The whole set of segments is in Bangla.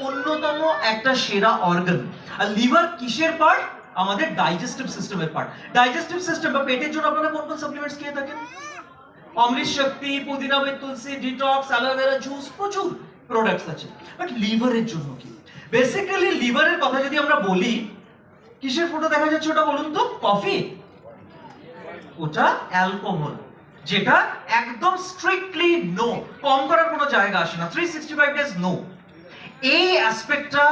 অন্যতম একটা সেরা অর্গান। আর লিভার কিসের পার্ট? আমাদের ডাইজেস্টিভ সিস্টেমের পার্ট। ডাইজেস্টিভ সিস্টেম বা পেটের জন্য আপনারা কোন কোন সাপ্লিমেন্টস খেয়ে থাকেন? অমৃত শক্তি, পুদিনা with Tulsi, detox, aloe vera juice, প্রচুর প্রোডাক্টস আছে। বাট লিভারের জন্য কি? বেসিক্যালি লিভারের কথা যদি আমরা বলি, কিসের ফটো দেখা যাচ্ছে ওটা বলুন তো? কফি? ওটা অ্যালকোহল, যেটা একদম স্ট্রিক্টলি নো, কম করার কোনো জায়গা আসে না, 365 ডেজ নো। এই অ্যাসপেক্টটা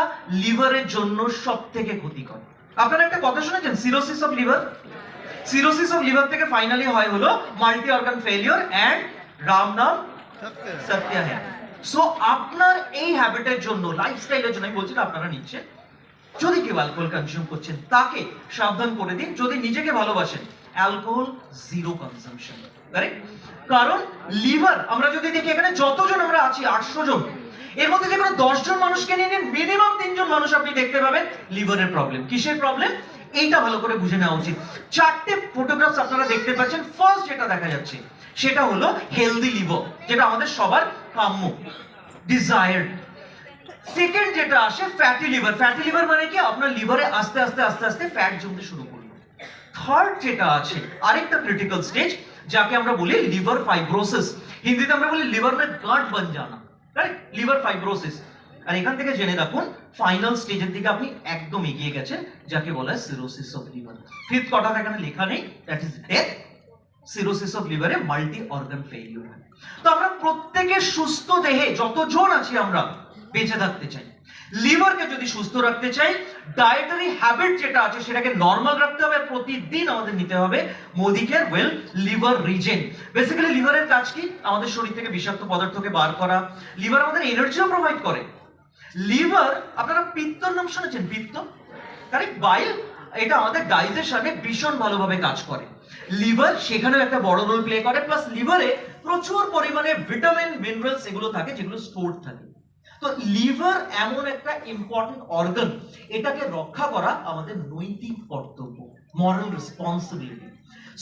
লিভারের জন্য সবথেকে ক্ষতিকর। আপনারা একটা কথা শুনেছেন, cirrhosis of liver? Cirrhosis of liver থেকে ফাইনালি হয় হলো multi organ failure and Ram নাম সত্য হ্যায়। সো আপনার এই হ্যাবিটের জন্য, লাইফস্টাইলের জন্য আমি বলছি না আপনারা নিচ্ছেন, যদি কেউ অ্যালকোহল কনজিউম করছেন তাকে সাবধান করে দিন। যদি নিজেকে ভালোবাসেন, অ্যালকোহল জিরো কনজাম্পশন, কারেক্ট? কারণ লিভার, আমরা যদি দেখি এখানে যতজন আমরা আছি 800 জন, এর মধ্যে যে কোনো 10 জন মানুষকে নিয়ে নিন, মিনিমাম 3 জন মানুষ আপনি দেখতে পাবেন লিভারের প্রবলেম। কিসের প্রবলেম? এইটা ভালো করে বুঝে নেওয়া উচিত। 4টে ফটোগ্রাফস আপনারা দেখতে পাচ্ছেন। ফার্স্ট যেটা দেখা যাচ্ছে সেটা হলো হেলদি লিভার, যেটা আমাদের সবার কাম্য, ডিজায়ার্ড। সেকেন্ড যেটা আসে ফ্যাটি লিভার। ফ্যাটি লিভার মানে কি? আপনার লিভারে আস্তে আস্তে আস্তে আস্তে ফ্যাট জমতে শুরু করলো। থার্ড যেটা আছে, আরেকটা ক্রিটিক্যাল স্টেজ, যাকে আমরা বলি লিভার ফাইব্রোসিস। হিন্দিতে আমরা বলি লিভার মে গাঁট বন জানা, রাইট? Liver fibrosis. আর এখান থেকে জেনে রাখুন, ফাইনাল স্টেজের দিকে আপনি একদম এগিয়ে গেছেন, যাকে বলা হয় সিরোসিস অফ লিভার। ফিফথ কথা এখানে লেখা নেই, that is death. Cirrhosis of লিভারে মাল্টি অর্গান ফেলিওর হয়। তো আমরা প্রত্যেকে সুস্থ দেহে যতজন আছি আমরা বেঁচে থাকতে চাই। লিভারকে যদি সুস্থ রাখতে চাই, ডায়েটারি হ্যাবিট যেটা আছে সেটাকে নরমাল রাখতে হবে। প্রতিদিন আমাদের নিতে হবে মোদিকের ওয়েল লিভার রিজেন। বেসিক্যালি লিভারের কাজ কি? আমাদের শরীর থেকে বিষাক্ত পদার্থকে বার করা। লিভার আমাদের এনার্জিও প্রোভাইড করে। লিভার, আপনারা পিত্তর নাম শুনেছেন? পিত্ত, কারেক্ট? বাইল। এটা আমাদের ডাইজেশনে ভীষণ ভালোভাবে কাজ করে। লিভার সেখানেও একটা বড় রোল প্লে করে। প্লাস লিভারে প্রচুর পরিমাণে ভিটামিন, মিনারেলস এগুলো থাকে, যেগুলো স্টোরড থাকে। তো লিভার এমন একটা ইম্পর্টেন্ট অর্গান, এটাকে রক্ষা করা আমাদের নৈতিক কর্তব্য, মরাল রেসপন্সিবিলিটি।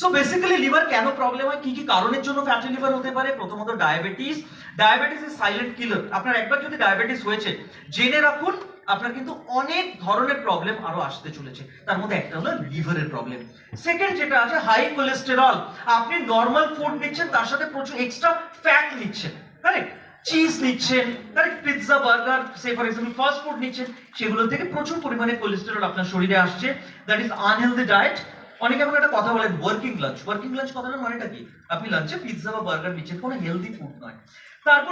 সো বেসিক্যালি লিভার কেন প্রবলেম হয়, কি কি কারণের জন্য ফ্যাটি লিভার হতে পারে? প্রথমত diabetes. Diabetes is silent killer. আপনার একবার যদি ডায়াবেটিস হয়েছে, জেনে রাখুন আপনার কিন্তু অনেক ধরনের প্রবলেম আরো আসতে চলেছে। তার মধ্যে একটা হলো লিভারের প্রবলেম। সেকেন্ড যেটা আছে হাই কোলেস্টেরল। আপনি নরমাল ফুড নিচ্ছেন, তার সাথে প্রচুর এক্সট্রা ফ্যাট নিচ্ছেন, কারেক্ট? চিজ নিচ্ছেন, correct? Pizza, burger, say for example fast food নিচ্ছেন, সেগুলো থেকে প্রচুর পরিমাণে কোলেস্টেরল আপনার শরীরে আসছে। That is unhealthy diet. অনেকে এখন একটা কথা বলেন ওয়ার্কিং লাঞ্চ। ওয়ার্কিং লাঞ্চ কথাটার মানেটা কি? আপনি লাঞ্চে পিৎজা বা বার্গার নিচ্ছেন, কোনো হেলদি ফুড নয়। তারপর